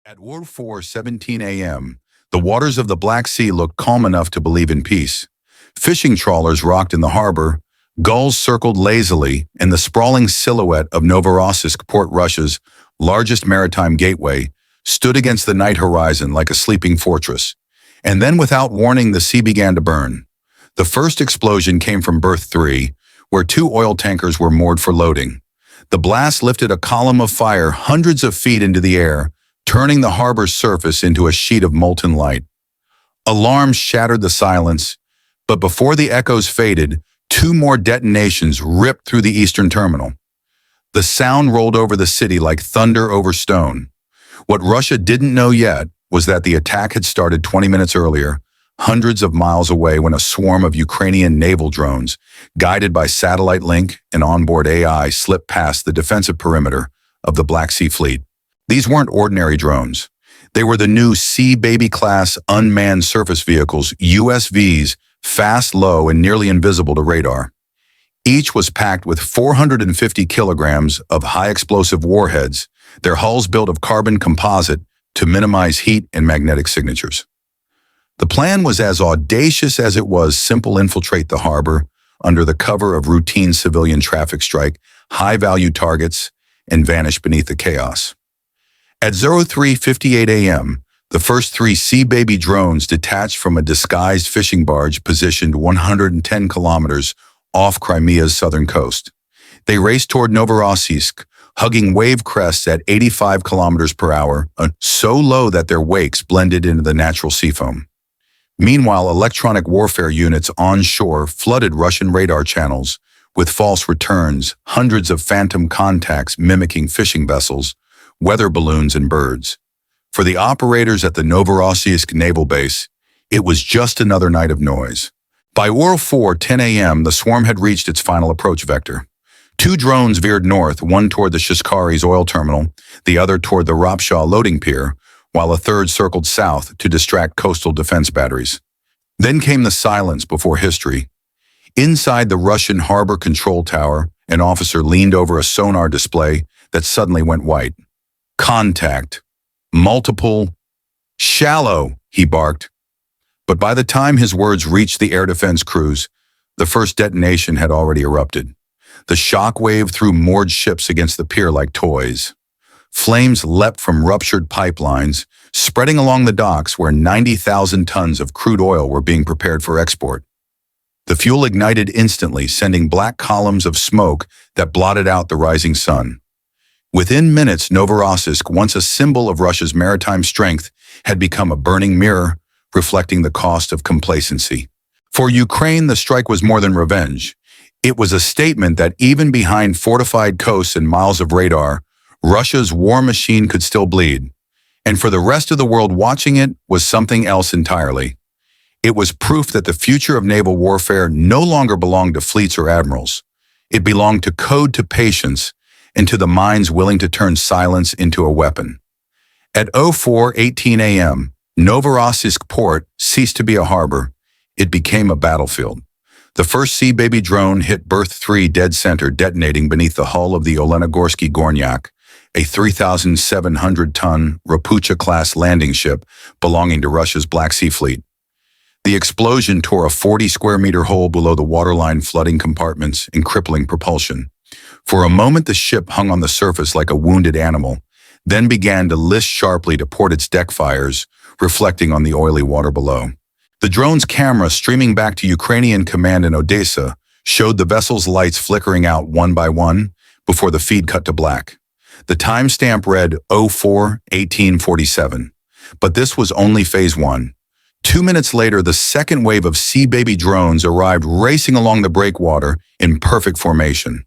At 4:17 a.m., the waters of the Black Sea looked calm enough to believe in peace. Fishing trawlers rocked in the harbor, gulls circled lazily, and the sprawling silhouette of Novorossiysk port, Russia's largest maritime gateway, stood against the night horizon like a sleeping fortress. And then, without warning, the sea began to burn. The first explosion came from berth 3, where 2 oil tankers were moored for loading. The blast lifted a column of fire hundreds of feet into the air, turning the harbor's surface into a sheet of molten light. Alarms shattered the silence, but before the echoes faded, 2 more detonations ripped through the eastern terminal. The sound rolled over the city like thunder over stone. What Russia didn't know yet was that the attack had started 20 minutes earlier, hundreds of miles away, when a swarm of Ukrainian naval drones, guided by satellite link and onboard AI, slipped past the defensive perimeter of the Black Sea Fleet. These weren't ordinary drones. They were the new Sea Baby-class unmanned surface vehicles, USVs, fast, low, and nearly invisible to radar. Each was packed with 450 kilograms of high-explosive warheads, their hulls built of carbon composite to minimize heat and magnetic signatures. The plan was as audacious as it was simple: infiltrate the harbor under the cover of routine civilian traffic, strike high-value targets, and vanish beneath the chaos. At 03:58 a.m., the first 3 Sea Baby drones detached from a disguised fishing barge positioned 110 kilometers off Crimea's southern coast. They raced toward Novorossiysk, hugging wave crests at 85 kilometers per hour, so low that their wakes blended into the natural seafoam. Meanwhile, electronic warfare units onshore flooded Russian radar channels with false returns, hundreds of phantom contacts mimicking fishing vessels, weather balloons, and birds. For the operators at the Novorossiysk naval base, it was just another night of noise. By 4:10 a.m., the swarm had reached its final approach vector. 2 drones veered north, one toward the Shipyards oil terminal, the other toward the Ropshaw loading pier, while a third circled south to distract coastal defense batteries. Then came the silence before history. Inside the Russian harbor control tower, an officer leaned over a sonar display that suddenly went white. "Contact. Multiple. Shallow," he barked. But by the time his words reached the air defense crews, the first detonation had already erupted. The shock wave threw moored ships against the pier like toys. Flames leapt from ruptured pipelines, spreading along the docks where 90,000 tons of crude oil were being prepared for export. The fuel ignited instantly, sending black columns of smoke that blotted out the rising sun. Within minutes, Novorossiysk, once a symbol of Russia's maritime strength, had become a burning mirror, reflecting the cost of complacency. For Ukraine, the strike was more than revenge. It was a statement that even behind fortified coasts and miles of radar, Russia's war machine could still bleed. And for the rest of the world watching it was something else entirely. It was proof that the future of naval warfare no longer belonged to fleets or admirals. It belonged to code, to patience, and to the minds willing to turn silence into a weapon. At 04:18 a.m., Novorossiysk port ceased to be a harbor. It became a battlefield. The first Sea Baby drone hit berth 3 dead center, detonating beneath the hull of the Olenigorsky Gornyak, a 3,700-ton Rapucha-class landing ship belonging to Russia's Black Sea Fleet. The explosion tore a 40-square-meter hole below the waterline, flooding compartments and crippling propulsion. For a moment, the ship hung on the surface like a wounded animal, then began to list sharply to port its deck fires, reflecting on the oily water below. The drone's camera, streaming back to Ukrainian command in Odessa, showed the vessel's lights flickering out one by one before the feed cut to black. The timestamp read 04:18:47, but this was only phase 1. 2 minutes later, the second wave of Sea Baby drones arrived, racing along the breakwater in perfect formation.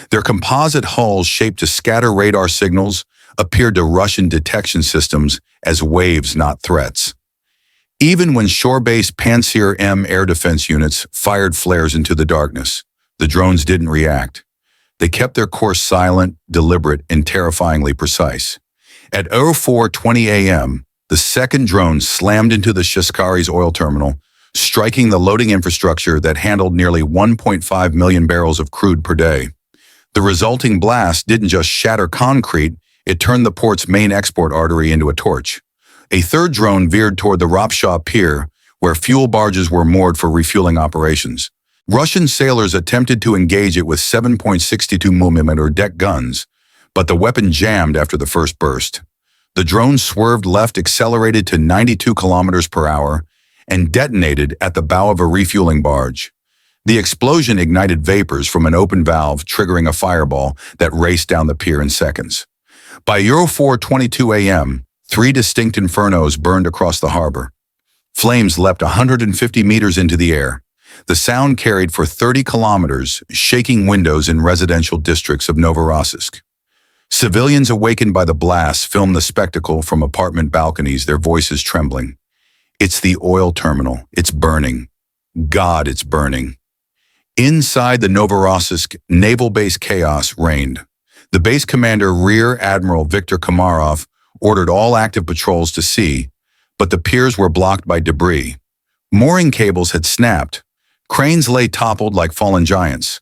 Their composite hulls, shaped to scatter radar signals, appeared to Russian detection systems as waves, not threats. Even when shore-based Pantsir M air defense units fired flares into the darkness, the drones didn't react. They kept their course silent, deliberate, and terrifyingly precise. At 04:20 a.m., the second drone slammed into the Shipyards oil terminal, striking the loading infrastructure that handled nearly 1.5 million barrels of crude per day. The resulting blast didn't just shatter concrete, It turned the port's main export artery into a torch. A third drone veered toward the Ropshaw Pier, where fuel barges were moored for refueling operations. Russian sailors attempted to engage it with 7.62mm deck guns, but the weapon jammed after the first burst. The drone swerved left, accelerated to 92 kilometers per hour, and detonated at the bow of a refueling barge. The explosion ignited vapors from an open valve, triggering a fireball that raced down the pier in seconds. By 4:22 a.m., 3 distinct infernos burned across the harbor. Flames leapt 150 meters into the air. The sound carried for 30 kilometers, shaking windows in residential districts of Novorossiysk. Civilians awakened by the blast filmed the spectacle from apartment balconies, their voices trembling. "It's the oil terminal. It's burning. God, it's burning." Inside the Novorossiysk naval base, chaos reigned. The base commander, Rear Admiral Viktor Komarov, ordered all active patrols to sea, but the piers were blocked by debris. Mooring cables had snapped. Cranes lay toppled like fallen giants.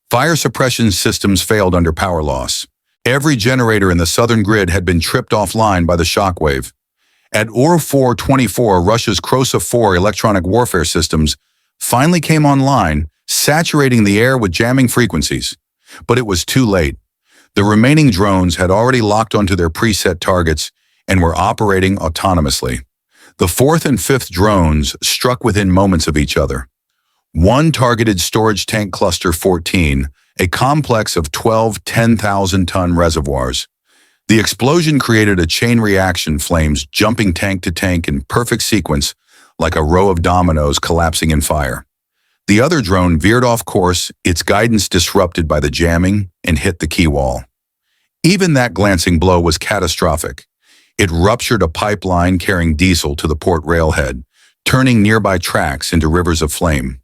Fire suppression systems failed under power loss. Every generator in the southern grid had been tripped offline by the shockwave. At 4:24, Russia's Krosa 4 electronic warfare systems finally came online, saturating the air with jamming frequencies. But it was too late. The remaining drones had already locked onto their preset targets and were operating autonomously. The fourth and fifth drones struck within moments of each other. One targeted Storage Tank Cluster 14, a complex of 12 10,000-ton reservoirs. The explosion created a chain reaction, flames jumping tank to tank in perfect sequence, like a row of dominoes collapsing in fire. The other drone veered off course, its guidance disrupted by the jamming, and hit the quay wall. Even that glancing blow was catastrophic. It ruptured a pipeline carrying diesel to the port railhead, turning nearby tracks into rivers of flame.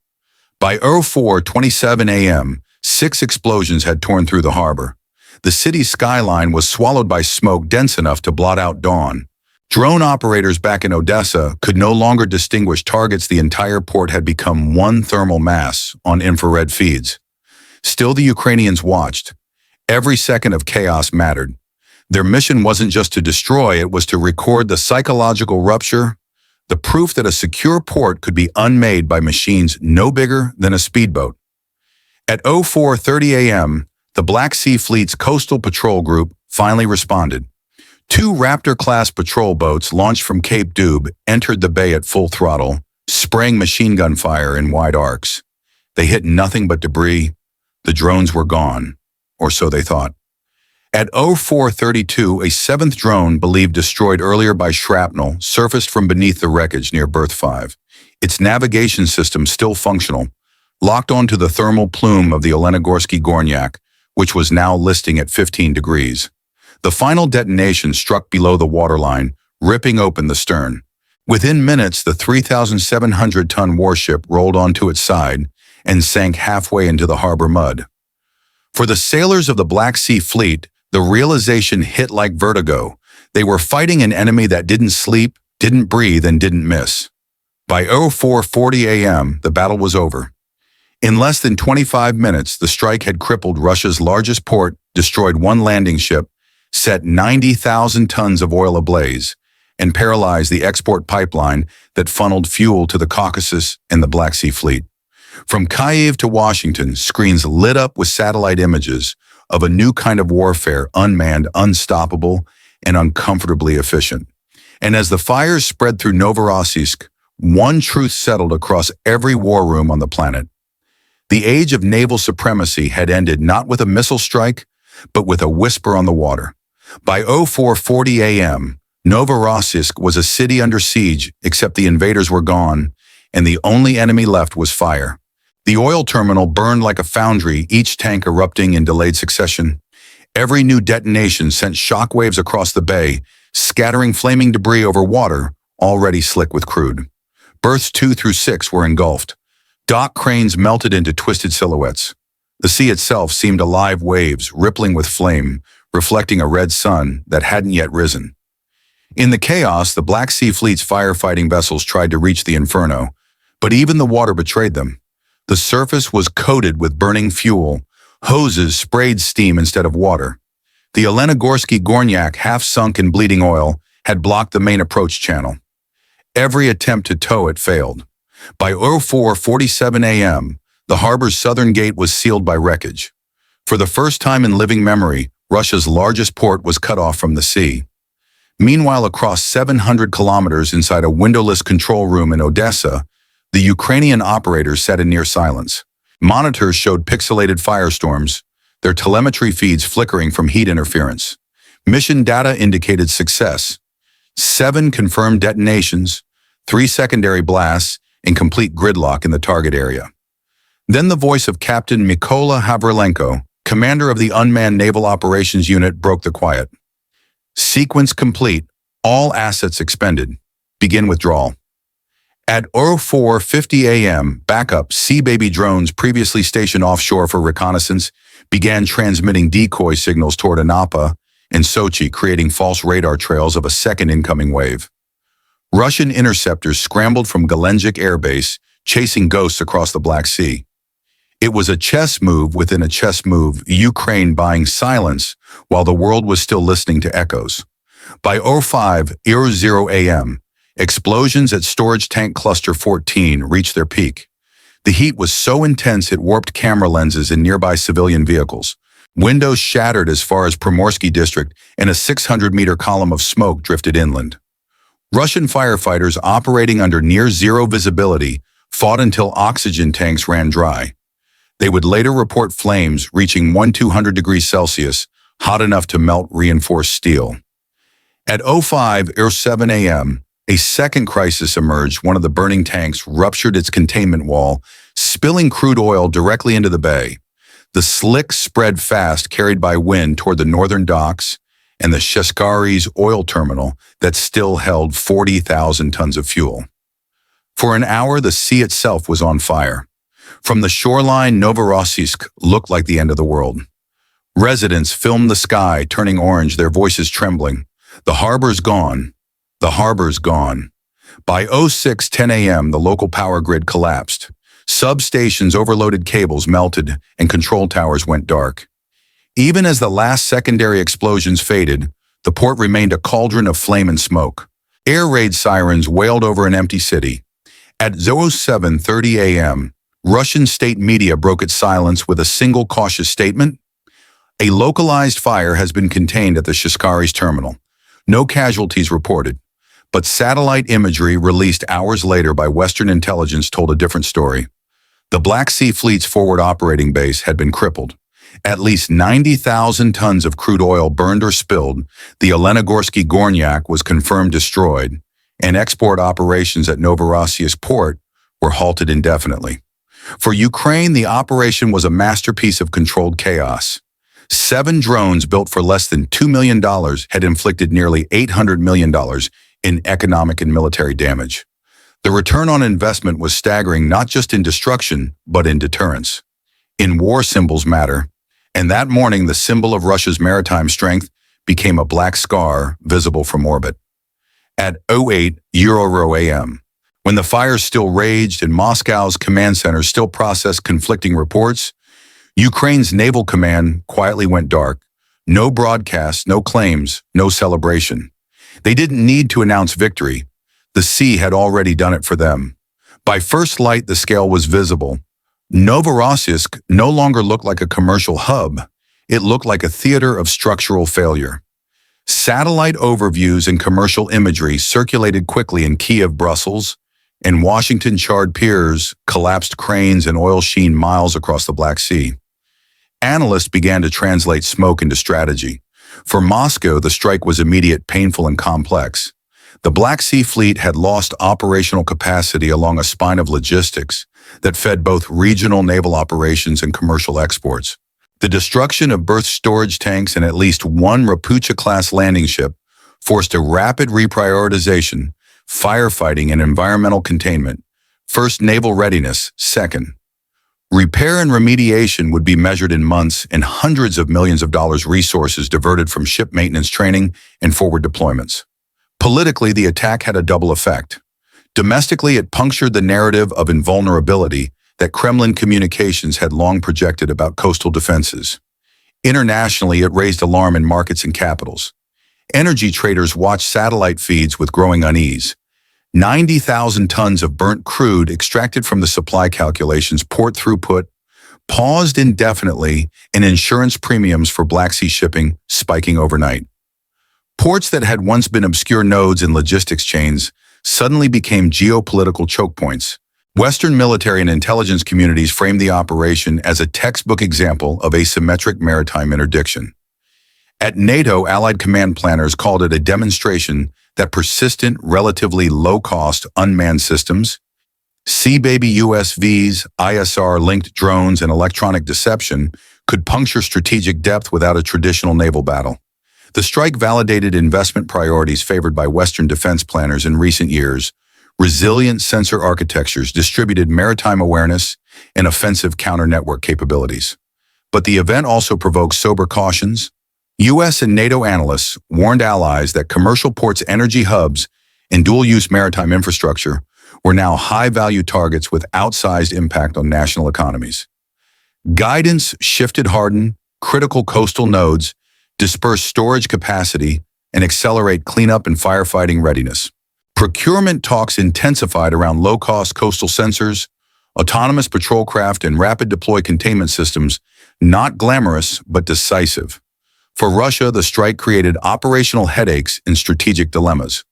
By 4:27 a.m., 6 explosions had torn through the harbor. The city's skyline was swallowed by smoke dense enough to blot out dawn. Drone operators back in Odessa could no longer distinguish targets. The entire port had become one thermal mass on infrared feeds. Still, the Ukrainians watched. Every second of chaos mattered. Their mission wasn't just to destroy, it was to record the psychological rupture, the proof that a secure port could be unmade by machines no bigger than a speedboat. At 4:30 a.m., the Black Sea Fleet's Coastal Patrol Group finally responded. 2 Raptor-class patrol boats launched from Cape Dube entered the bay at full throttle, spraying machine gun fire in wide arcs. They hit nothing but debris. The drones were gone, or so they thought. At 4:32, a 7th drone, believed destroyed earlier by shrapnel, surfaced from beneath the wreckage near Berth 5. Its navigation system still functional, locked onto the thermal plume of the Olenigorsky Gornyak, which was now listing at 15 degrees. The final detonation struck below the waterline, ripping open the stern. Within minutes, the 3,700-ton warship rolled onto its side and sank halfway into the harbor mud. For the sailors of the Black Sea Fleet, the realization hit like vertigo. They were fighting an enemy that didn't sleep, didn't breathe, and didn't miss. By 4:40 a.m., the battle was over. In less than 25 minutes, the strike had crippled Russia's largest port, destroyed 1 landing ship, set 90,000 tons of oil ablaze, and paralyzed the export pipeline that funneled fuel to the Caucasus and the Black Sea Fleet. From Kyiv to Washington, screens lit up with satellite images of a new kind of warfare, unmanned, unstoppable, and uncomfortably efficient. And as the fires spread through Novorossiysk, one truth settled across every war room on the planet. The age of naval supremacy had ended not with a missile strike, but with a whisper on the water. By 4:40 a.m., Novorossiysk was a city under siege, except the invaders were gone, and the only enemy left was fire. The oil terminal burned like a foundry, each tank erupting in delayed succession. Every new detonation sent shockwaves across the bay, scattering flaming debris over water already slick with crude. Berths 2 through 6 were engulfed. Dock cranes melted into twisted silhouettes. The sea itself seemed alive waves, rippling with flame, reflecting a red sun that hadn't yet risen. In the chaos, the Black Sea Fleet's firefighting vessels tried to reach the inferno, but even the water betrayed them. The surface was coated with burning fuel. Hoses sprayed steam instead of water. The Elenigorsky Gornyak, half sunk in bleeding oil, had blocked the main approach channel. Every attempt to tow it failed. By 04:47 a.m., the harbor's southern gate was sealed by wreckage. For the first time in living memory, Russia's largest port was cut off from the sea. Meanwhile, across 700 kilometers inside a windowless control room in Odessa, the Ukrainian operators sat in near silence. Monitors showed pixelated firestorms, their telemetry feeds flickering from heat interference. Mission data indicated success. 7 confirmed detonations, 3 secondary blasts, and complete gridlock in the target area. Then the voice of Captain Mykola Havrilenko, commander of the Unmanned Naval Operations Unit, broke the quiet. Sequence complete. All assets expended. Begin withdrawal. At 04:50 a.m., backup Sea-Baby drones previously stationed offshore for reconnaissance began transmitting decoy signals toward Anapa and Sochi, creating false radar trails of a second incoming wave. Russian interceptors scrambled from Gelendzhik Air Base, chasing ghosts across the Black Sea. It was a chess move within a chess move, Ukraine buying silence while the world was still listening to echoes. By 05:00 a.m., explosions at Storage Tank Cluster 14 reached their peak. The heat was so intense it warped camera lenses in nearby civilian vehicles. Windows shattered as far as Primorsky District, and a 600-meter column of smoke drifted inland. Russian firefighters operating under near-zero visibility fought until oxygen tanks ran dry. They would later report flames reaching 1200 degrees Celsius, hot enough to melt reinforced steel. At 05:07 a.m., a second crisis emerged. One of the burning tanks ruptured its containment wall, spilling crude oil directly into the bay. The slick spread fast, carried by wind toward the northern docks and the Shipyards oil terminal that still held 40,000 tons of fuel. For an hour, the sea itself was on fire. From the shoreline, Novorossiysk looked like the end of the world. Residents filmed the sky turning orange, their voices trembling. The harbor's gone. The harbor's gone. By 06:10 a.m., the local power grid collapsed. Substations, overloaded cables melted, and control towers went dark. Even as the last secondary explosions faded, the port remained a cauldron of flame and smoke. Air raid sirens wailed over an empty city. At 07:30 a.m., Russian state media broke its silence with a single cautious statement. A localized fire has been contained at the Shipyards terminal. No casualties reported. But satellite imagery released hours later by Western intelligence told a different story. The Black Sea Fleet's forward operating base had been crippled. At least 90,000 tons of crude oil burned or spilled, the Elenigorsky Gornyak was confirmed destroyed, and export operations at Novorossiysk port were halted indefinitely. For Ukraine, the operation was a masterpiece of controlled chaos. 7 drones built for less than $2 million had inflicted nearly $800 million in economic and military damage. The return on investment was staggering, not just in destruction, but in deterrence. In war, symbols matter, and that morning the symbol of Russia's maritime strength became a black scar visible from orbit. At 08:00 a.m., when the fires still raged and Moscow's command center still processed conflicting reports, Ukraine's naval command quietly went dark. No broadcasts, no claims, no celebration. They didn't need to announce victory. The sea had already done it for them. By first light, the scale was visible. Novorossiysk no longer looked like a commercial hub. It looked like a theater of structural failure. Satellite overviews and commercial imagery circulated quickly in Kiev, Brussels, and Washington. Charred piers, collapsed cranes, and oil sheen miles across the Black Sea. Analysts began to translate smoke into strategy. For Moscow, the strike was immediate, painful, and complex. The Black Sea Fleet had lost operational capacity along a spine of logistics that fed both regional naval operations and commercial exports. The destruction of berth storage tanks and at least one Rapucha-class landing ship forced a rapid reprioritization, firefighting, and environmental containment. First, naval readiness. Second, repair and remediation would be measured in months and hundreds of millions of dollars resources diverted from ship maintenance training and forward deployments. Politically, the attack had a double effect. Domestically, it punctured the narrative of invulnerability that Kremlin communications had long projected about coastal defenses. Internationally, it raised alarm in markets and capitals. Energy traders watched satellite feeds with growing unease. 90,000 tons of burnt crude extracted from the supply calculations, port throughput paused indefinitely, and insurance premiums for Black Sea shipping spiking overnight. Ports that had once been obscure nodes in logistics chains suddenly became geopolitical choke points. Western military and intelligence communities framed the operation as a textbook example of asymmetric maritime interdiction. At NATO, Allied command planners called it a demonstration that persistent, relatively low-cost unmanned systems, Sea-Baby USVs, ISR-linked drones, and electronic deception could puncture strategic depth without a traditional naval battle. The strike validated investment priorities favored by Western defense planners in recent years: resilient sensor architectures, distributed maritime awareness, and offensive counter-network capabilities. But the event also provoked sober cautions. U.S. and NATO analysts warned allies that commercial ports, energy hubs, and dual-use maritime infrastructure were now high-value targets with outsized impact on national economies. Guidance shifted, harden critical coastal nodes, disperse storage capacity, and accelerate cleanup and firefighting readiness. Procurement talks intensified around low-cost coastal sensors, autonomous patrol craft, and rapid deploy containment systems, not glamorous but decisive. For Russia, the strike created operational headaches and strategic dilemmas.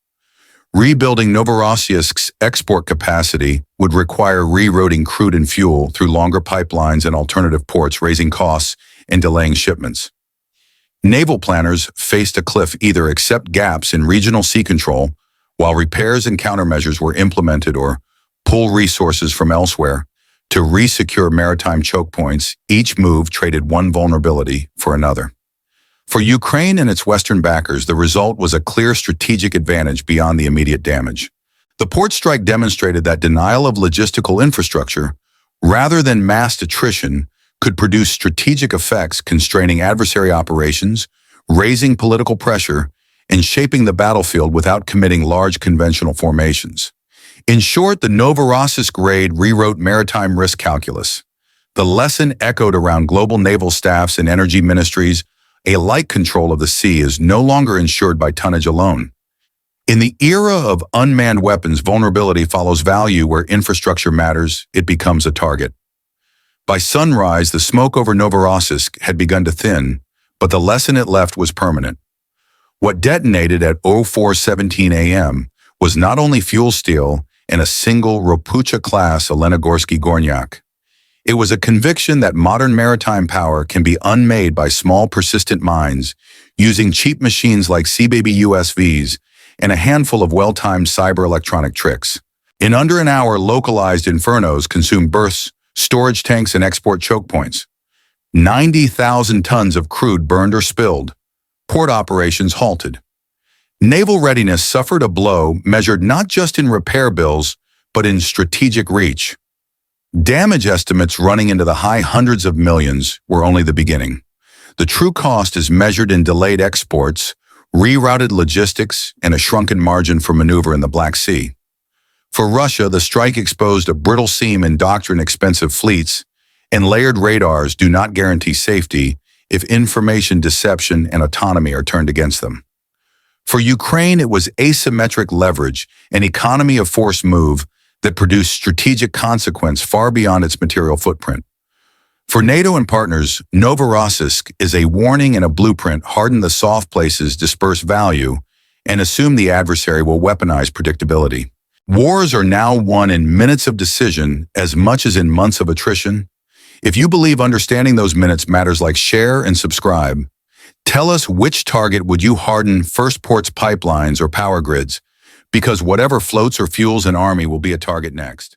Rebuilding Novorossiysk's export capacity would require rerouting crude and fuel through longer pipelines and alternative ports, raising costs and delaying shipments. Naval planners faced a cliff: either accept gaps in regional sea control while repairs and countermeasures were implemented, or pull resources from elsewhere to re-secure maritime choke points. Each move traded one vulnerability for another. For Ukraine and its Western backers, the result was a clear strategic advantage beyond the immediate damage. The port strike demonstrated that denial of logistical infrastructure, rather than mass attrition, could produce strategic effects, constraining adversary operations, raising political pressure, and shaping the battlefield without committing large conventional formations. In short, the Novorossiysk raid rewrote maritime risk calculus. The lesson echoed around global naval staffs and energy ministries: a light control of the sea is no longer ensured by tonnage alone. In the era of unmanned weapons, vulnerability follows value. Where infrastructure matters, it becomes a target. By sunrise, the smoke over Novorossiysk had begun to thin, but the lesson it left was permanent. What detonated at 04:17 a.m. was not only fuel steel and a single Ropucha-class Elenigorsky Gornyak. It was a conviction that modern maritime power can be unmade by small, persistent minds, using cheap machines like Sea-Baby USVs and a handful of well-timed cyber-electronic tricks. In under an hour, localized infernos consumed berths, storage tanks, and export choke points. 90,000 tons of crude burned or spilled. Port operations halted. Naval readiness suffered a blow measured not just in repair bills, but in strategic reach. Damage estimates running into the high hundreds of millions were only the beginning. The true cost is measured in delayed exports, rerouted logistics, and a shrunken margin for maneuver in the Black Sea. For Russia, the strike exposed a brittle seam in doctrine: expensive fleets and layered radars do not guarantee safety if information deception and autonomy are turned against them. For Ukraine, it was asymmetric leverage, an economy of force move that produced strategic consequence far beyond its material footprint. For NATO and partners, Novorossiysk is a warning and a blueprint: harden the soft places, disperse value, and assume the adversary will weaponize predictability. Wars are now won in minutes of decision as much as in months of attrition. If you believe understanding those minutes matters, like, share, and subscribe. Tell us, which target would you harden first: ports, pipelines, or power grids? Because whatever floats or fuels an army will be a target next.